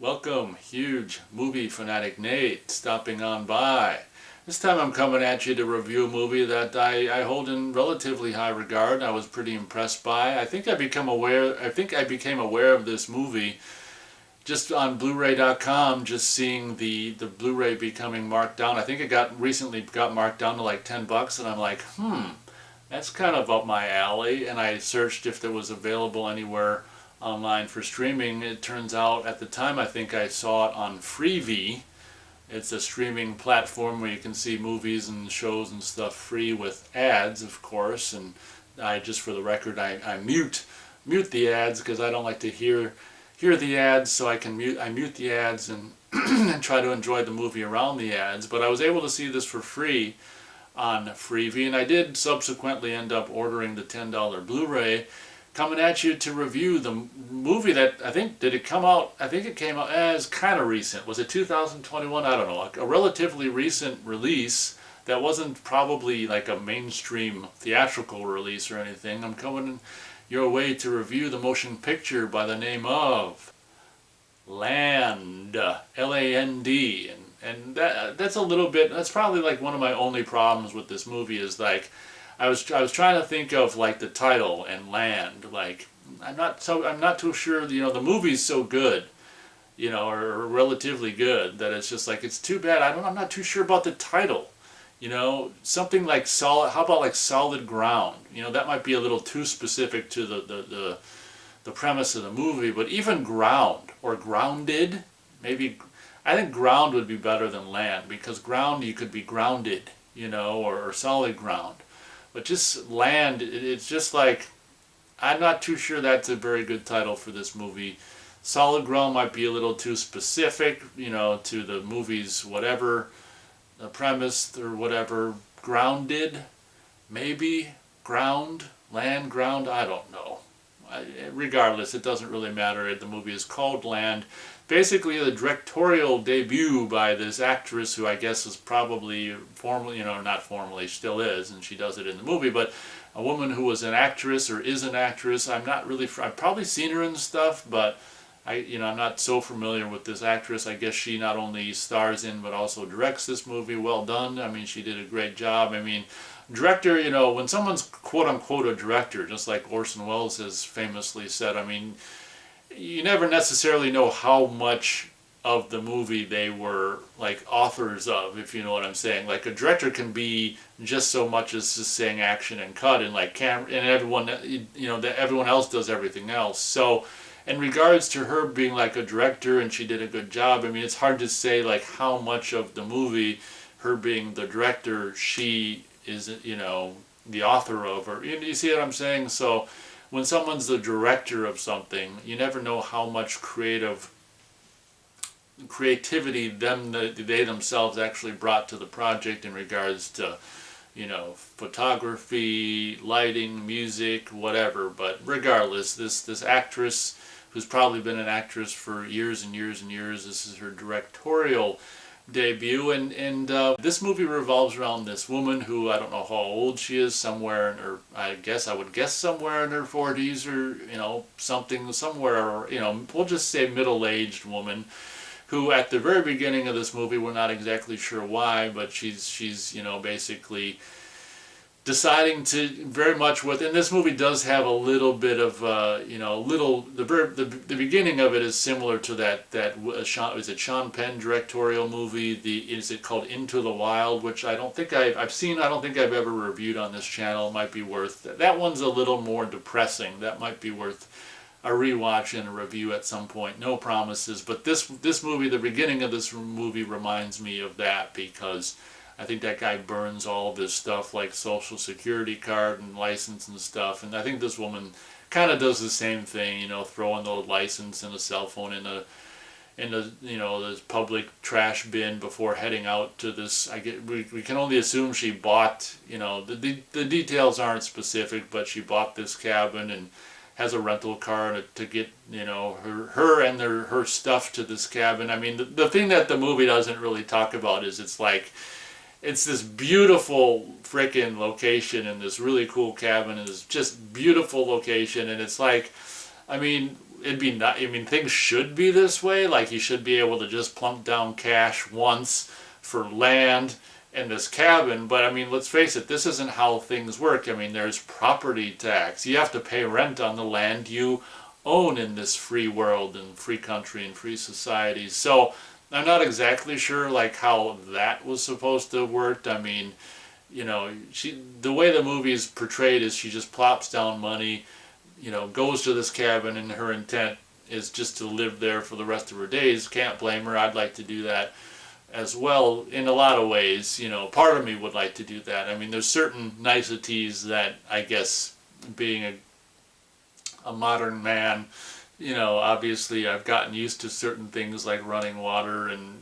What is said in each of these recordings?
Welcome, huge movie fanatic Nate, stopping on by. This time I'm coming at you to review a movie that I hold in relatively high regard. I was pretty impressed by. I think I became aware of this movie just on Blu-ray.com, just seeing the Blu-ray becoming marked down. I think it recently got marked down to like $10, and I'm like, that's kind of up my alley. And I searched if it was available anywhere online for streaming. It turns out at the time I think I saw it on Freevee. It's a streaming platform where you can see movies and shows and stuff free with ads, of course. And just for the record, I mute the ads because I don't like to hear the ads, so I mute the ads and and try to enjoy the movie around the ads. But I was able to see this for free on Freevee, and I did subsequently end up ordering the $10 Blu-ray. Coming at you to review the movie that I think, did it come out? I think it came out as kind of recent. Was it 2021? I don't know. A relatively recent release that wasn't probably like a mainstream theatrical release or anything. I'm coming your way to review the motion picture by the name of Land, Land, and that's a little bit. That's probably like one of my only problems with this movie is like I was trying to think of like the title and Land. Like I'm not too sure. The movie's so good, or relatively good, that it's just like it's too bad. I'm not too sure about the title. Something like solid. How about like Solid Ground? That might be a little too specific to the premise of the movie. But even Ground or Grounded, maybe. I think Ground would be better than Land, because ground you could be grounded, or solid ground. But just Land, it's just like, I'm not too sure that's a very good title for this movie. Solid Ground might be a little too specific, to the movie's whatever, the premise or whatever. Grounded, maybe. Ground, Land, Ground, I don't know. Regardless, it doesn't really matter. The movie is called Land. Basically, the directorial debut by this actress, who I guess is probably formally, not formally, still is, and she does it in the movie, but a woman who was an actress or is an actress. I've probably seen her in stuff, but I'm not so familiar with this actress. I guess she not only stars in but also directs this movie. Well done. I mean, she did a great job. I mean, director, when someone's quote unquote a director, just like Orson Welles has famously said, I mean, you never necessarily know how much of the movie they were like authors of, if you know what I'm saying. Like a director can be just so much as just saying action and cut, and like camera, and everyone, that everyone else does everything else. So in regards to her being like a director and she did a good job, I mean, it's hard to say like how much of the movie, her being the director, she is, the author of, or you see what I'm saying? So when someone's the director of something, you never know how much creativity they themselves actually brought to the project in regards to, photography, lighting, music, whatever. But regardless, this actress, who's probably been an actress for years and years and years, this is her directorial debut, and this movie revolves around this woman who, I don't know how old she is, somewhere in her, I would guess somewhere in her 40s, or something, somewhere, we'll just say middle-aged woman, who at the very beginning of this movie, we're not exactly sure why, but she's basically deciding to very much with, and this movie does have a little bit of the beginning of it is similar to that is it Sean Penn directorial movie, is it called Into the Wild, which I don't think I've seen. I don't think I've ever reviewed on this channel. It might be worth, that one's a little more depressing. That might be worth a rewatch and a review at some point. No promises, but this movie, the beginning of this movie reminds me of that, because I think that guy burns all of his stuff, like Social Security card and license and stuff. And I think this woman kind of does the same thing, throwing the license and the cell phone in the this public trash bin before heading out to this. We can only assume she bought, the details aren't specific, but she bought this cabin and has a rental car to get, her and her stuff to this cabin. I mean, the thing that the movie doesn't really talk about is it's this beautiful frickin' location in this really cool cabin, and it's just beautiful location, and it's like, I mean, it'd be not, I mean, things should be this way. Like, you should be able to just plunk down cash once for land and this cabin. But I mean, let's face it, this isn't how things work. I mean, there's property tax. You have to pay rent on the land you own in this free world and free country and free society. So I'm not exactly sure like how that was supposed to work. I mean, you know, the way the movie is portrayed is she just plops down money, you know, goes to this cabin, and her intent is just to live there for the rest of her days. Can't blame her. I'd like to do that as well in a lot of ways. You know, part of me would like to do that. I mean, there's certain niceties that I guess being a modern man, you know, obviously I've gotten used to certain things like running water and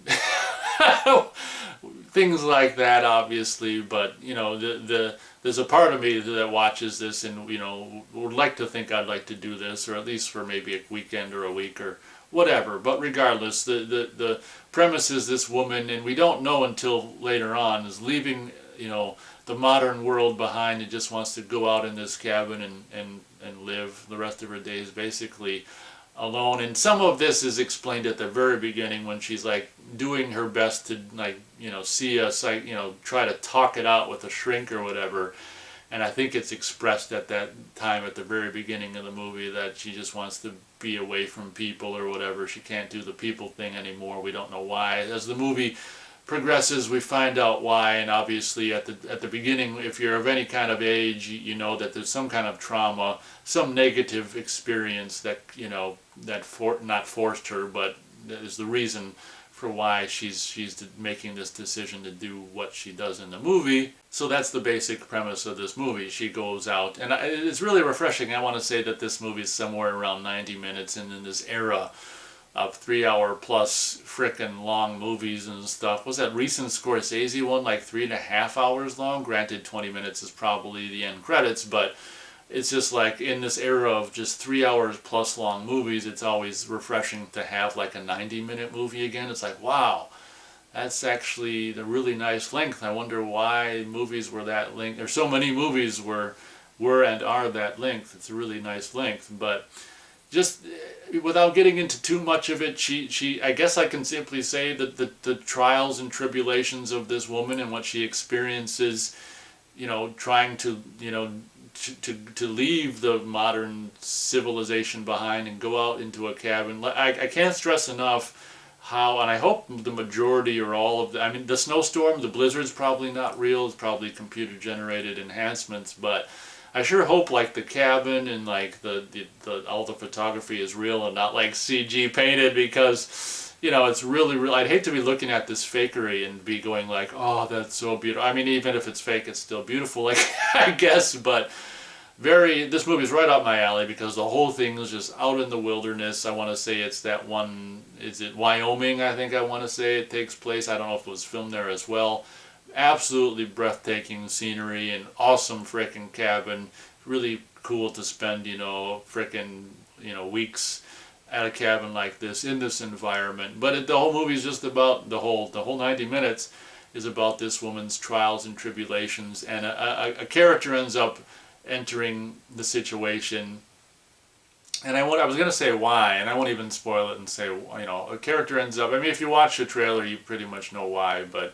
things like that, obviously. But you know, there's a part of me that watches this and, you know, would like to think I'd like to do this, or at least for maybe a weekend or a week or whatever. But regardless, the premise is this woman, and we don't know until later on, is leaving, you know, the modern world behind and just wants to go out in this cabin and live the rest of her days basically alone. And some of this is explained at the very beginning when she's like doing her best to, like, you know, see us, like, you know, try to talk it out with a shrink or whatever. And I think it's expressed at that time at the very beginning of the movie that she just wants to be away from people or whatever. She can't do the people thing anymore. We don't know why. As the movie progresses, we find out why. And obviously at the beginning, if you're of any kind of age, you know that there's some kind of trauma, some negative experience that, you know, that not forced her, but is the reason for why she's making this decision to do what she does in the movie. So that's the basic premise of this movie. She goes out, and it's really refreshing. I want to say that this movie is somewhere around 90 minutes, and in this era of 3-hour plus frickin' long movies and stuff. Was that recent Scorsese one like 3.5 hours long? Granted, 20 minutes is probably the end credits, but it's just like in this era of just 3 hours plus long movies, it's always refreshing to have like a 90-minute movie again. It's like, wow, that's actually the really nice length. I wonder why movies were that length. There's so many movies were and are that length. It's a really nice length. But just without getting into too much of it, she I guess I can simply say that the trials and tribulations of this woman and what she experiences, you know, trying to, you know, to leave the modern civilization behind and go out into a cabin. I can't stress enough how, and I hope the majority or all of the, I mean, the snowstorm, the blizzard's probably not real, it's probably computer generated enhancements, but I sure hope like the cabin and like the all the photography is real and not like CG painted, because, you know, it's really real. I'd hate to be looking at this fakery and be going like, oh, that's so beautiful. I mean, even if it's fake, it's still beautiful, like, I guess, but this movie's right up my alley because the whole thing is just out in the wilderness. I want to say it's that one, is it Wyoming, I think I want to say it takes place. I don't know if it was filmed there as well. Absolutely breathtaking scenery and awesome frickin' cabin. Really cool to spend, you know, frickin', you know, weeks at a cabin like this in this environment. But the whole movie is just about the whole 90 minutes is about this woman's trials and tribulations, and a character ends up entering the situation. And I was going to say why, and I won't even spoil it and say, you know, a character ends up, I mean, if you watch the trailer, you pretty much know why, but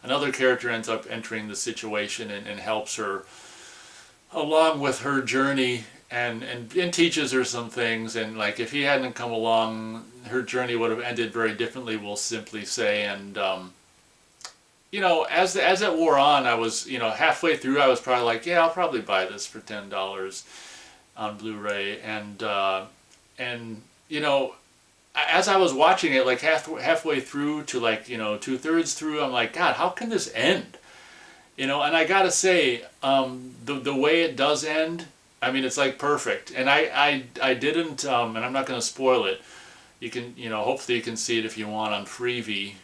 another character ends up entering the situation and helps her along with her journey and teaches her some things. And like, if he hadn't come along, her journey would have ended very differently, we'll simply say. And you know, as it wore on, I was, you know, halfway through, I was probably like, yeah, I'll probably buy this for $10 on Blu-ray. And you know, as I was watching it, like halfway through to like, you know, 2/3 through, I'm like, God, how can this end? You know, and I gotta say, the way it does end, I mean, it's like perfect. And I didn't, and I'm not gonna spoil it. You can, you know, hopefully you can see it if you want on Freevee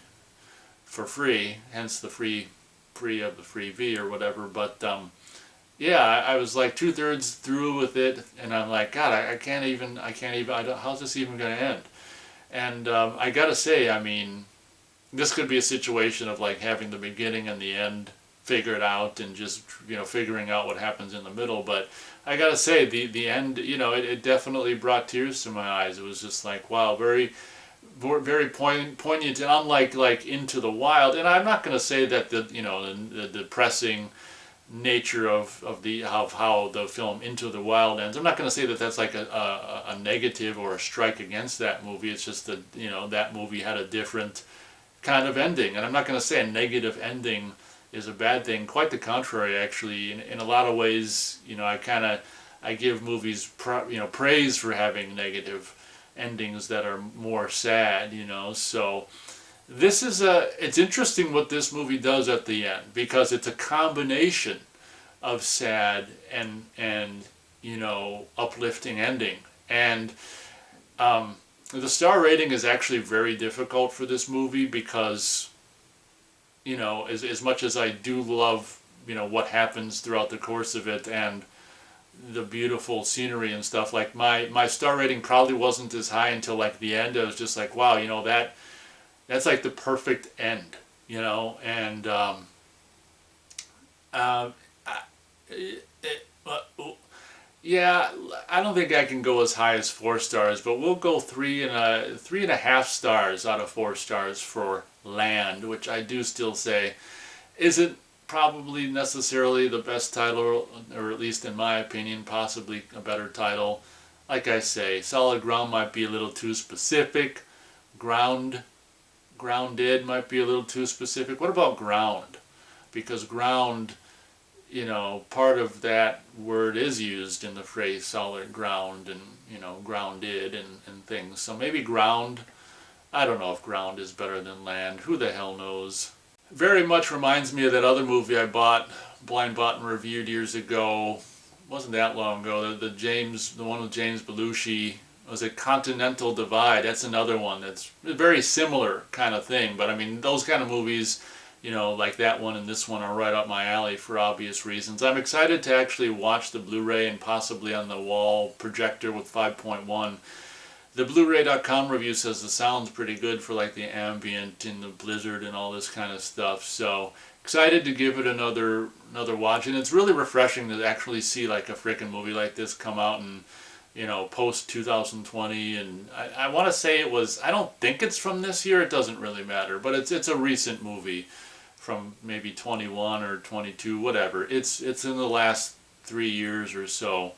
for free, hence the free of the Freevee or whatever. But yeah, I was like 2/3 through with it, and I'm like, God, I can't even, how's this even gonna end? And I gotta say, I mean, this could be a situation of like having the beginning and the end figured out and just, you know, figuring out what happens in the middle. But I gotta say, the end, you know, it definitely brought tears to my eyes. It was just like, wow, very poignant, and unlike like Into the Wild. And I'm not gonna say that the, you know, the depressing nature of how the film Into the Wild ends. I'm not going to say that that's like a negative or a strike against that movie. It's just that, you know, that movie had a different kind of ending, and I'm not going to say a negative ending is a bad thing. Quite the contrary, actually. In a lot of ways, you know, I give movies praise for having negative endings that are more sad, you know. So it's interesting what this movie does at the end, because it's a combination of sad and you know, uplifting ending. And the star rating is actually very difficult for this movie, because, you know, as much as I do love, you know, what happens throughout the course of it and the beautiful scenery and stuff, like my star rating probably wasn't as high until like the end. I was just like, wow, you know, that's like the perfect end, you know. And yeah, I don't think I can go as high as 4 stars, but we'll go 3.5 stars out of 4 stars for Land, which I do still say isn't probably necessarily the best title, or at least in my opinion, possibly a better title. Like I say, Solid Ground might be a little too specific. Grounded might be a little too specific. What about ground? Because ground, you know, part of that word is used in the phrase solid ground, and, you know, grounded and things. So maybe ground. I don't know if ground is better than land. Who the hell knows? Very much reminds me of that other movie I blind bought and reviewed years ago. Wasn't that long ago. The one with James Belushi. Was it Continental Divide? That's another one that's a very similar kind of thing. But I mean, those kind of movies, you know, like that one and this one are right up my alley for obvious reasons. I'm excited to actually watch the Blu-ray, and possibly on the wall projector with 5.1. The Blu-ray.com review says the sound's pretty good for like the ambient and the blizzard and all this kind of stuff. So excited to give it another watch. And it's really refreshing to actually see like a freaking movie like this come out and, you know, post 2020. And I want to say it was, I don't think it's from this year, it doesn't really matter, but it's a recent movie from maybe 21 or 22, whatever. It's in the last 3 years or so.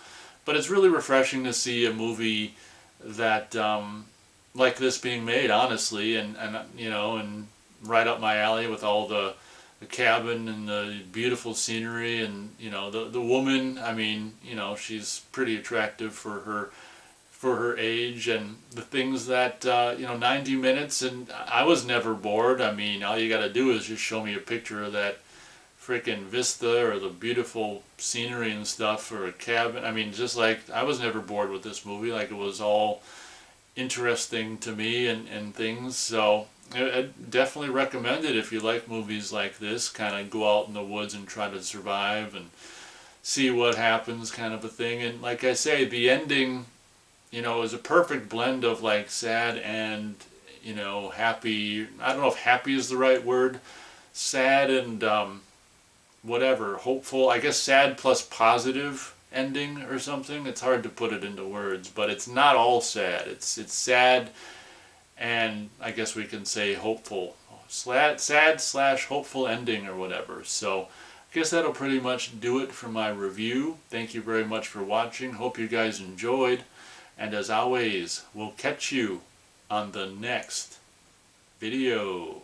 But it's really refreshing to see a movie that like this being made, honestly, and you know, and right up my alley with all the cabin and the beautiful scenery, and, you know, the woman. I mean, you know, she's pretty attractive for her age, and the things that you know, 90 minutes, and I was never bored. I mean, all you got to do is just show me a picture of that freaking vista or the beautiful scenery and stuff, or a cabin. I mean, just like, I was never bored with this movie. Like, it was all interesting to me and things. So I definitely recommend it if you like movies like this, kind of go out in the woods and try to survive and see what happens, kind of a thing. And like I say, the ending, you know, is a perfect blend of like sad and, you know, happy. I don't know if happy is the right word. Sad and whatever, hopeful. I guess sad plus positive ending or something. It's hard to put it into words, but it's not all sad. It's sad, and I guess we can say hopeful. Sad/hopeful ending or whatever. So I guess that'll pretty much do it for my review. Thank you very much for watching. Hope you guys enjoyed. And as always, we'll catch you on the next video.